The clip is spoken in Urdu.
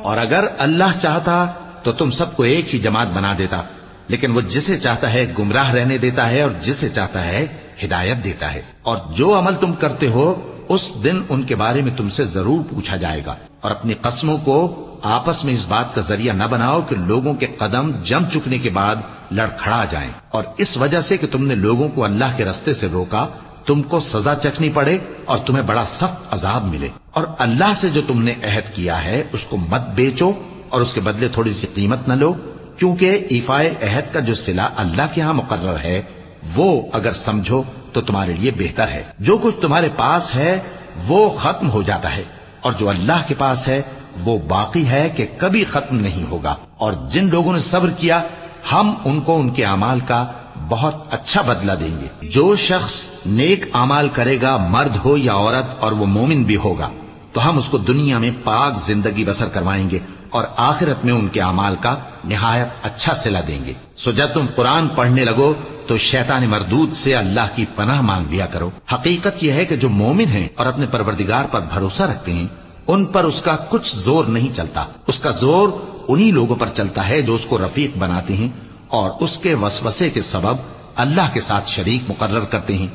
اور اگر اللہ چاہتا تو تم سب کو ایک ہی جماعت بنا دیتا، لیکن وہ جسے چاہتا ہے گمراہ رہنے دیتا ہے اور جسے چاہتا ہے ہدایت دیتا ہے۔ اور جو عمل تم کرتے ہو اس دن ان کے بارے میں تم سے ضرور پوچھا جائے گا۔ اور اپنی قسموں کو آپس میں اس بات کا ذریعہ نہ بناؤ کہ لوگوں کے قدم جم چکنے کے بعد لڑکھڑا جائیں، اور اس وجہ سے کہ تم نے لوگوں کو اللہ کے رستے سے روکا تم کو سزا چکھنی پڑے اور تمہیں بڑا سخت عذاب ملے۔ اور اللہ سے جو تم نے عہد کیا ہے اس کو مت بیچو اور اس کے بدلے تھوڑی سی قیمت نہ لو، کیونکہ ایفائے عہد کا جو صلہ اللہ کے ہاں مقرر ہے وہ اگر سمجھو تو تمہارے لیے بہتر ہے۔ جو کچھ تمہارے پاس ہے وہ ختم ہو جاتا ہے، اور جو اللہ کے پاس ہے وہ باقی ہے کہ کبھی ختم نہیں ہوگا۔ اور جن لوگوں نے صبر کیا ہم ان کو ان کے اعمال کا بہت اچھا بدلہ دیں گے۔ جو شخص نیک اعمال کرے گا مرد ہو یا عورت اور وہ مومن بھی ہوگا تو ہم اس کو دنیا میں پاک زندگی بسر کروائیں گے اور آخرت میں ان کے اعمال کا نہایت اچھا صلہ دیں گے۔ سو جب تم قرآن پڑھنے لگو تو شیطان مردود سے اللہ کی پناہ مانگ لیا کرو۔ حقیقت یہ ہے کہ جو مومن ہیں اور اپنے پروردگار پر بھروسہ رکھتے ہیں ان پر اس کا کچھ زور نہیں چلتا، اس کا زور انہی لوگوں پر چلتا ہے جو اس کو رفیق بناتے ہیں اور اس کے وسوسے کے سبب اللہ کے ساتھ شریک مقرر کرتے ہیں۔